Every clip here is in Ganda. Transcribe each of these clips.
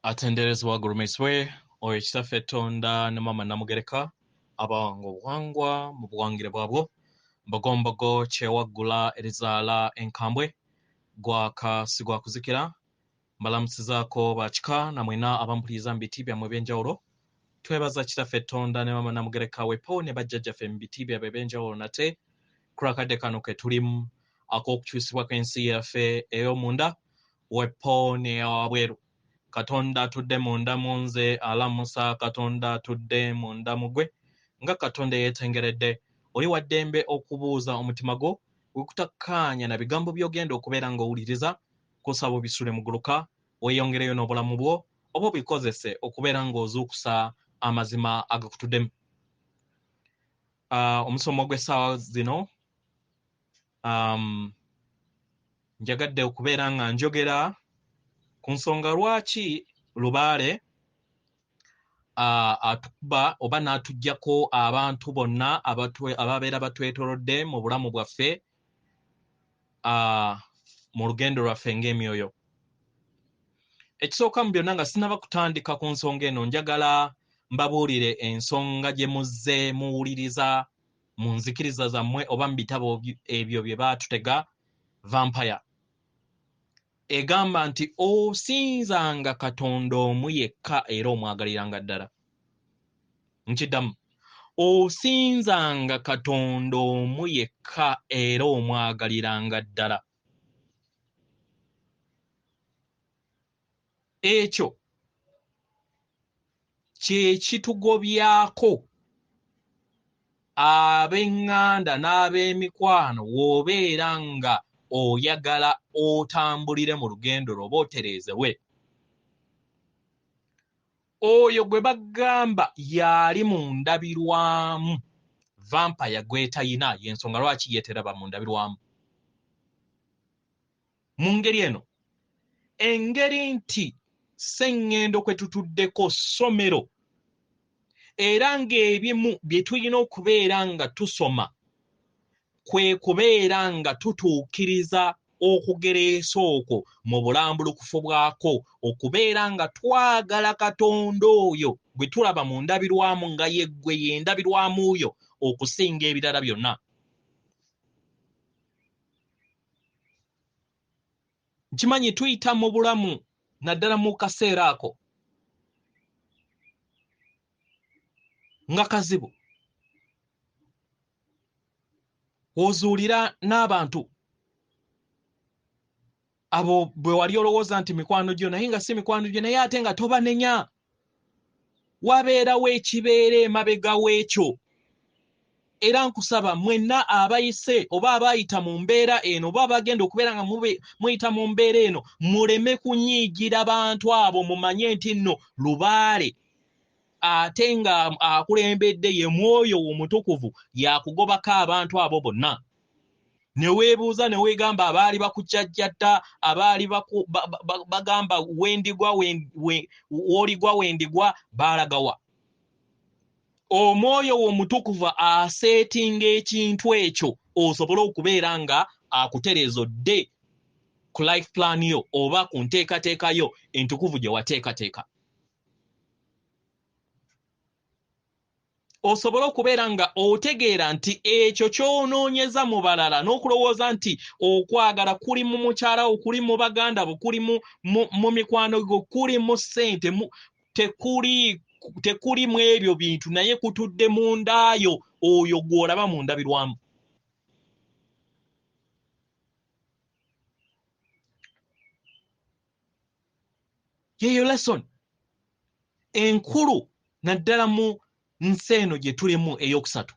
atenderezebwa gurumizibwe oyo ekitaffe Tonda ne Mama Namugereka abawanga obuwangwa mu buwangire bwabwo mbogombogo kyewaggula erizaala enkambwe gwaka sigwa kuzikira mbalamusizaako bakika namwena abampuliriza mu biti byammwe eby'enjawulo twebaza kitaffe Tonda ne Mama Namugereka wepo ne bajjajjaffe mu biti byabwe eby'enjawulo nate kurakadde kano ke tulimu ak'okukyusibwa kw'ensi yaffe ey'omunda wepo ne wabweru Katonda tudde munda munze alamusa Katonda tudde munda mugwe nga Katonda yeetengeredde oli waddembe okubuuza omutima gwo wekutakkaanya na bigambo by'ogenda okubeera ng'owuliriza kusaba obisule muguluka weeyongereyo n'obulamu bwo oba obikozese okubeera ng'ozuukusa amazima agakutuddemu. Omusomo gw'essaawa zino njagadde okubeera nga njogera ku nsonga lwaki Lubaale atukuba oba n'atuggyako abantu bonna ababeera batwetoolodde mu bulamu bwaffe mu lugendo lwaffe ng'emyoyo. Ekisooka mu byonna nga sinaba kutandika ku nsonga eno njagala mbabuulire ensonga gye muzze muwuliriza mu nzikiriza zammwe oba mu bitabo ebyo bye baatutega vampire. Egamba nti osinzanga Katonda omu yekka era omwagaliranga ddala. Nkiddamu, osinzanga Katonda omu yekka era omwagaliranga ddala. Ekyo kye kitugobyako ab'eŋŋanda n'ab'emikwano w'obeera nga oyagala otambulire mu lugendo lwo oba otereezewe. Oyo gwe bagamba yali mu ndabirwamu vampire gwetayina y'ensonga lwaki yeeteraba mu ndabirwamu. Mu ngeri eno engeri nti sseŋŋendo kwe tutuddeko ssomero era ng'ebimu bye tulina okubeera nga tusoma kwe kubeera nga tutuukiriza okugereesa okwo mu bulambulukufu bwako okubeera nga twagala Katonda oyo gwe tulaba mu ndabirwamu nga yeggwe y'endabirwamu yo okusinga ebirala byonna. Nkimanyi tuyita mu bulamu naddala mu kaseera ako nga kazibu. Ozuulira n'abantu abo bwe wali olowooza nti mikwano gyo naye nga si mikwano gyo naye ate nga tobanenya. Wabeerawo ekibeera emabega w'ekyo. Era nkusaba mwenna abayise oba abayita mu mbeera eno oba abagenda okubeera nga muyita mu mbeera eno muleme kunyiigira bantu abo mumanye nti nno Lubaale ate nga akulembedde ye Mwoyo Omutukuvu yakugobako abantu abo bonna. Ne weebuuza ne weegamba abaali bakucajjatta abaali bagamba wendigwa w'oligwa wendigwa baalagawa. Omwoyo Omutukuvu aseetinga ekintu ekyo osobole okubeera nga akutereeza odde ku life plan yo oba ku nteekateeka yo entukuvu gye wateekateeka. Osobole okubeera nga otegeera nti ekyo ky'onoonyeza mu balala n'okulowooza nti okwagala kuli mu mukyala wo, kuli mu baganda bo, kuli mu mikwano gwo, kuli mu ssente, tekuli mu ebyo bintu naye kutudde mu ndaayo oyo gw'olaba mu ndabirwamu. Yeyo lesson enkulu naddala mu nsi eno gye tulimu ey'okusatu.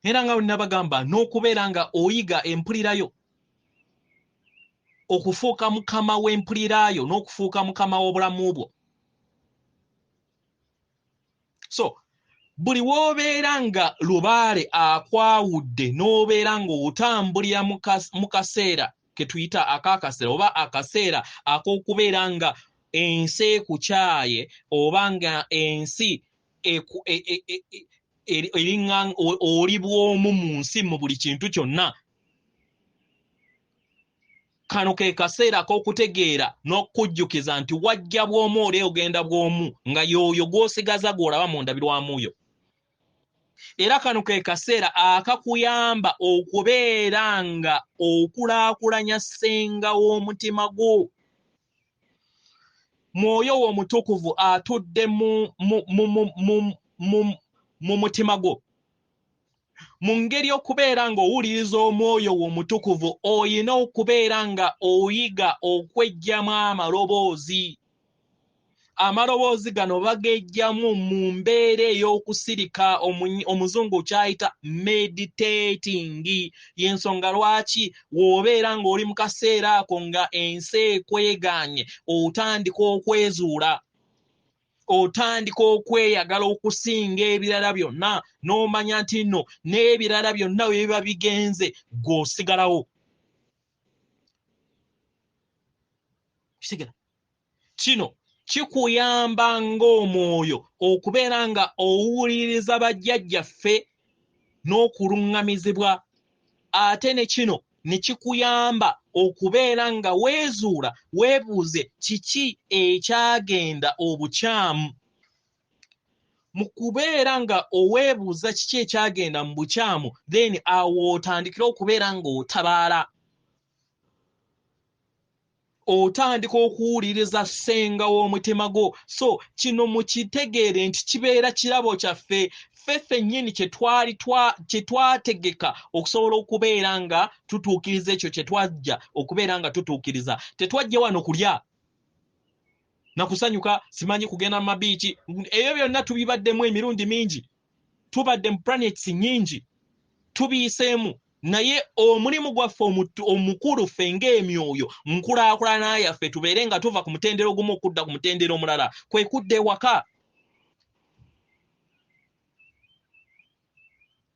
Era nga bwe nabagamba n'okubeera nga oyiga empulirayo, okufuuka mukama w'empulirayo n'okufuuka mukama w'obulamu bwo. So buli w'obeera nga Lubaale akwawudde n'obeera ng'otambulira mu kaseera ke tuyita akaakaseera oba akaseera ak'okubeera nga ensi ekukyaye oba nga ensi oli bw'omu mu nsi mu buli kintu kyonna, kano ke kaseera k'okutegeera n'okujjukiza nti wajja bw'omu oli ogenda bw'omu nga y'oyo gw'osigaza gw'olaba mu ndabirwamuyo. Era kano ke kaseera akakuyamba okubeera nga okulaakulanya ssenga w'omutima gwo. Mwoyo w'omutukuvu atudde mu mutima gwo. Mu ngeri okubeera ng'owuliriza omwoyo w'omutukuvu oyina okubeera nga oyiga okwejjamu amaloboozi. Amaloboozi gano bagejjamu mu mbeera ey'okusirika, omuzungu kyayita meditating. Y'ensonga lwaki w'obeera ng'oli mu kaseera ako nga ensi ekwegaanye otandika okwezuula, otandika okweyagala okusinga ebirala byonna, n'omanya nti nno n'ebirala byonna bwe biba bigenze gw'osigalawo. Kino kikuyamba ng'omwoyo okubeera nga owuliriza bajjajjaffe n'okuluŋŋamizibwa. Ate ne kino ne kikuyamba okubeera nga weezuula, weebuuze kiki ekyagenda obukyamu. Mu kubeera nga oweebuuza kiki ekyagenda mu bukyamu, then awo otandikira okubeera ng'otabaala. Otandika okuwuliriza ssenga w'omutima gwo. So kino mukitegeere nti kibeera kirabo kyaffe ffe ffennyini kye twategeka okusobola okubeera nga tutuukiriza ekyo kye twajja okubeera nga tutuukiriza. Tetwajja wano kulya na kusanyuka, simanyi kugenda mu mabiiki. Ebyo byonna tubibaddemu emirundi mingi, tubadde mu planets nnyingi, tubiyiseemu. Naye omulimu gwaffe omukulu ffe ng'emyoyo, nkulaakulana yaffe tubeere nga tuva ku mutendero gumu okudda ku mutendero omulala, kwe kudda ewaka.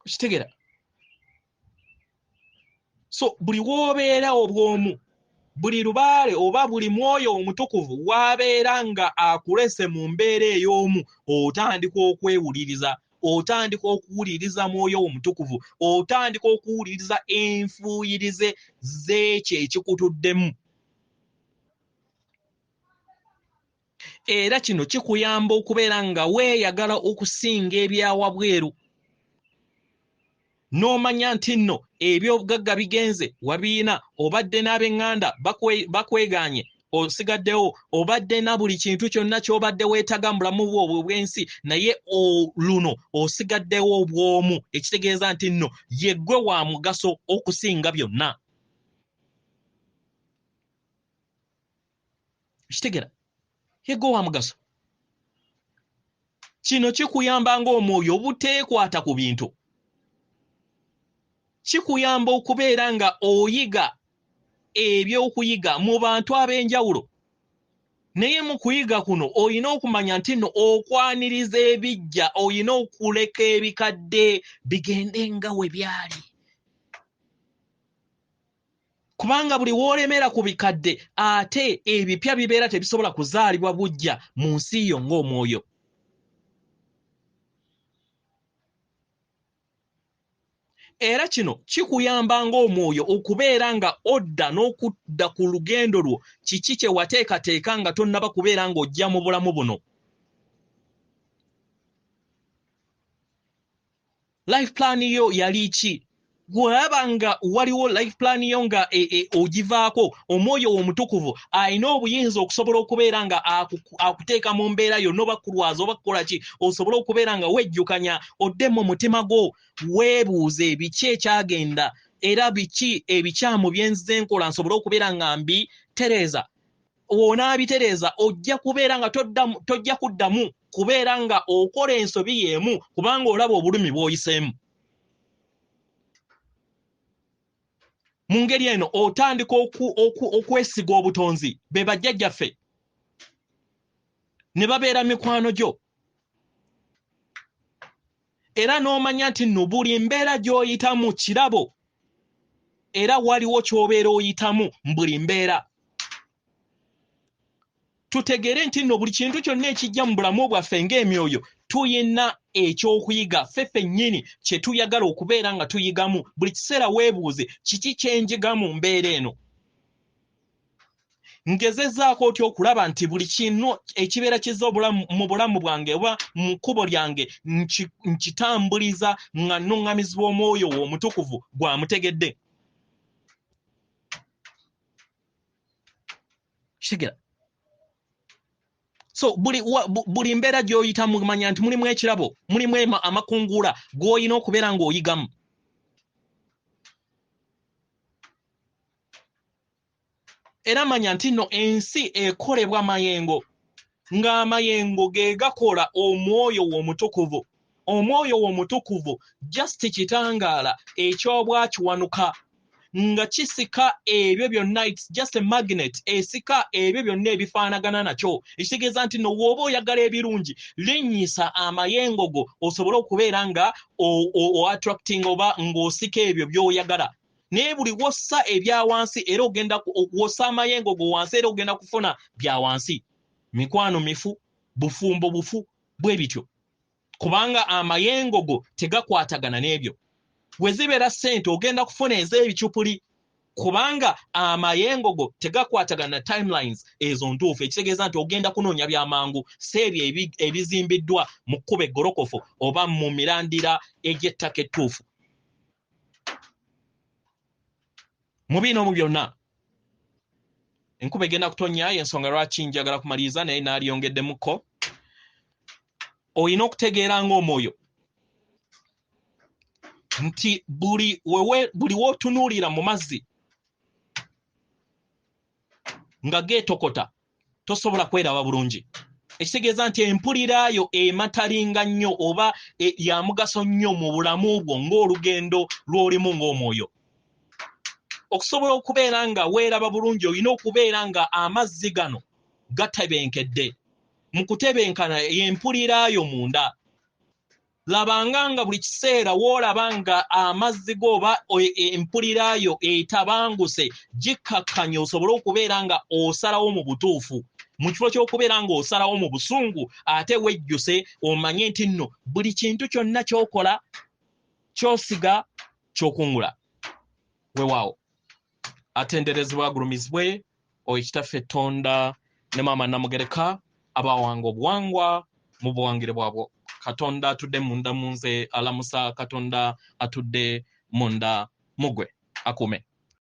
Kitegeera? So buli w'obeera obw'omu, buli lubaale oba buli mwoyo omutukuvu w'abeera nga akulese mu mbeera ey'omu, otandika okwewuliriza. Otandika okuwuliriza mwoyo omutukuvu, otandika okuwuliriza enfuuyirize z'ekyo ekikutuddemu. Era kino kikuyamba okubeera nga weeyagala okusinga ebyawabweru. N'omanya nti nno eby'obugagga bigenze wabiina, obadde n'ab'eŋŋanda bakwegaanye, osigaddewo, obadde na buli kintu kyonna ky'obadde weetaga mu bulamu bwo obw'ensi, naye luno osigaddewo obw'omu, ekitegeeza nti nno ye ggwe wa mugaso okusinga byonna. Ekitegeera? Ye ggwe wa mugaso. Kino kikuyamba ng'omwoyo obuteekwata ku bintu. Kikuyamba okubeera nga oyiga ebyokuyiga mu bantu ab'enjawulo. Naye mu kuyiga kuno olina okumanya nti nno okwaniriza ebijja, olina okuleka ebikadde bigende nga we byali. Kubanga buli w'olemera ku bikadde, ate ebipya bibeera tebisobola kuzaalibwa bujja mu nsi yo ng'omwoyo. Era kino kikuyamba ng'omwoyo okubeera nga odda n'okudda ku lugendo lwo, kiki kye wateekateeka nga tonnaba kubeera ng'ojja mu bulamu buno. Life plan yo yali ki? Bw'olaba nga waliwo life plan yo nga ogivaako, omwoyo omutukuvu alina obuyinza okusobola okubeera nga akuteeka mu mbeera yonna, oba kulwaza oba kukola ki, osobola okubeera nga wejjukanya odde mu mutima gwo, weebuuze biki ekyagenda era biki ebikyamu bye nzize nkola nsobole okubeera nga mbitereeza. W'onaabitereeza ojja kubeera nga tojja kuddamu kubeera nga okola ensobi y'emu, kubanga olaba obulumi bw'oyiseemu. Mu ngeri eno otandika okwesiga obutonzi, be bajjajjaffe ne babeera mikwano gyo. Era n'omanya nti nno buli mbeera gy'oyitamu kirabo, era waliwo ky'obeera oyitamu mu buli mbeera. Tutegere nti nno buli kintu kyonna ekijja mu bulamu bwaffe ng'emyoyo, tuyina ekyokuyiga ffe ffennyini kye tuyagala okubeera nga tuyigamu. Buli kiseera weebuuze kiki kye njiga mu mbeera eno. Ngezezaako otyo okulaba nti buli kintu ekibeera kizza mu bulamu bwange oba mu kkubo lyange nkitambuliza nga nnuŋŋamizibwa omwoyo omutukuvu gwamutegedde. Kitegeera? So buli mbeera gy'oyitamu manya nti mulimu ekirabo, mulimu amakungula g'olina okubeera ng'oyigamu. Era manya nti nno ensi ekolebwa mayengo, ng'amayengo ge gakola omwoyo w'omutukuvu. Omwoyo w'omutukuvu just kitangaala eky'obwakiwanuka nga kisika ebyo byonna, it's just a magnet esika ebyo byonna ebifaanagana nakyo. Ekitegeeza nti nno w'oba oyagala ebirungi linnyisa amayengo go osobole okubeera nga attracting oba ng'osika ebyo by'oyagala. Naye buli wossa ebya wansi era ogenda wossa amayengo go wansi era ogenda kufuna bya wansi. Mikwano mifu, bufumbo bufu bwe bityo. Kubanga amayengo go tegakwatagana n'ebyo. Bwe zibeera ssente ogenda kufuna ez'ebicupuli kubanga amayengo go tegakwatagana na timelines ezo ntuufu. Ekitegeeza nti ogenda kunoonya by'amangu si ebyo ebizimbiddwa mu kkubo eggolokofu oba mu mirandira egy'ettaka ettuufu. Mu bino mu byonna enkuba egenda kutonnya, y'ensonga lwaki njagala kumaliriza naye naaliyongeddemuko. Olina okutegeera ng'omwoyo nti buli w'otunuulira mu mazzi nga geetokota tosobola kweraba bulungi. Ekitegeeza nti empuliraayo ematalinga nnyo oba ya mugaso nnyo mu bulamu bwo ng'olugendo lw'olimu ng'omwoyo. Okusobola okubeera nga weeraba bulungi olina okubeera nga amazzi gano gatebenkedde. Mu kutebenkana y'empuliraayo munda. Labanga nga buli kiseera w'olaba nga amazzi go oba empuliraayo etabanguse gikkakkanye osobole okubeera nga osalawo mu butuufu. Mu kifo ky'okubeera nga osalawo mu busungu ate wejjuse omanye nti nno buli kintu kyonna ky'okola ky'osiga ky'okungula. Weewaawo atenderezebwa agulumizibwe Kitaffe Tonda ne Maama Namugereka abawanga obuwangwa mu buwangire bwabwo. Katonda atudde munda mu nze alamusa, Katonda atudde munda mugwe akume.